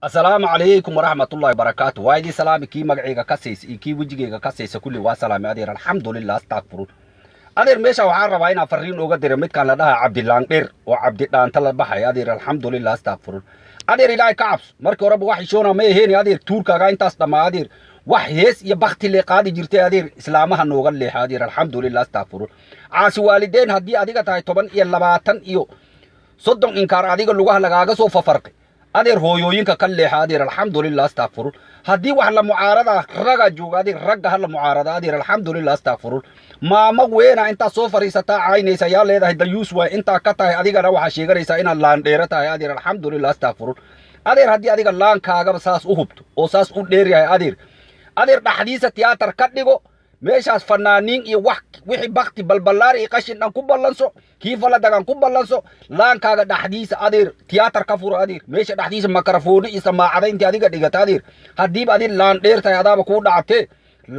السلام عليكم ورحمة الله وبركاته. وايدي سلامي كي مقعيقا كاسيس كي وجيقا كاسيس كل واسلامي أدير الحمد لله استغفرون أدير ميشا وحان رباينا فرين اوغا دير ميد كان لدها عبد اللانقير وعبد اللان تلال بحي أدير الحمد لله استغفرون أدير إلهي كعبس مركو رب وحي شونا ميهيني أدير توركا غاين تاسدما أدير وحيس يبختي اللي قادي جرتي أدير إسلامها نوغا اللي أدير الحمد لله استغفرون عاسي والدين هدي أديقا تاي طبان يلباتن إيو صدق إنكار أديقا لغاها لغاقا سوفا فرقي أدير هويوينك كله أدير الحمد لله استغفرون هدي وحلا معارضة رجع جوج أدير رجع هلا معارضة أدير الحمد لله استغفرون ما وين أنت سوفر ستا عيني سيال هذا الديوس وأنت كتاه أدير روح شيء ساينا لان ديرته أدير الحمد لله استغفرون أدير هدي أدير لان كاغا بساس أهبط أساس أدير أدير تحديث تياتر كتنيجو meeshaas fanaaniin iyo wixii bakti balbalaar iyo qashin aan ku ballanso kii faladagan ku ballanso laankaaga dhaxdiisa adeer tiyaatar ka furo adeer meesha dhaxdiisa makarafoon iyo samaacada intii adiga dhigata adeer hadiib adeer laan dheertay adaaba ku dhactay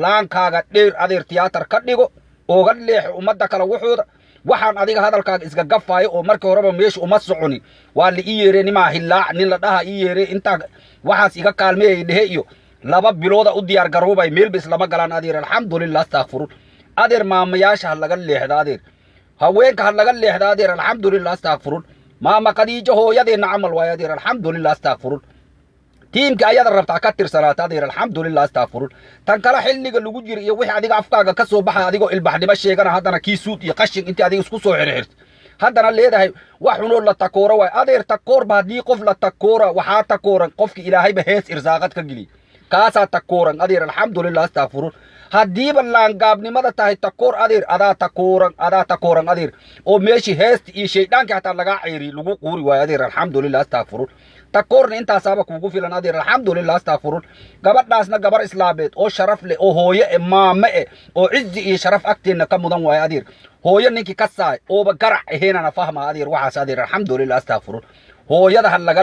laankaaga dheer adeer tiyaatar ka dhigo ooga leex umada kala wuxuuda waxaan adiga hadalkaaga isga gafaayo oo markii horeba meesha uma soconi waa la ii yeereen nima hillaac nin la dhaha ii yeereen inta waxaas iga kaalmeeyay dhehe iyo laba bilooda u diyaar garoobay meel bis lama galaan adeer alxamdulillah astaghfirun adeer maamayaasha laga leexda adeer haweenka laga leexda adeer alxamdulillah astaghfirun maama qadiijo hooyadeena camal way adeer alxamdulillah astaghfirun tiimka ayada rabta ka tirsanaata adeer alxamdulillah astaghfirun tan kala xilliga lagu jiro iyo wixii adiga afkaaga ka soo baxa adigoo ilbaxnimo sheegana haddana kii suud iyo qashin intii adiga isku soo xirxirtay haddana leedahay wax xunoo la takoora way adeer takoor ba haddii qof la takoora waxaa takooran qofki ilaahayba hees irsaaqad ka geliy كاسا تكورن أدير الحمد لله استغفرون هديب اللان قابني ماذا تاهي تكور أدير أدا تكورن أدير أو ماشي هست إيشي دانك حتى لغا عيري لغو قوري وأدير الحمد لله استغفرون تكورن انت سابق وقو فيلن أدير الحمد لله استغفرون قبر ناسنا قبر إسلامات أو شرف لي أو هوية إمامة أو عزي إي شرف أكتين كمدن ويا أدير هوية نيكي كساي أو بقرع هنا نفهم أدير وحاس أدير الحمد لله استغفرون هوية ده هلغا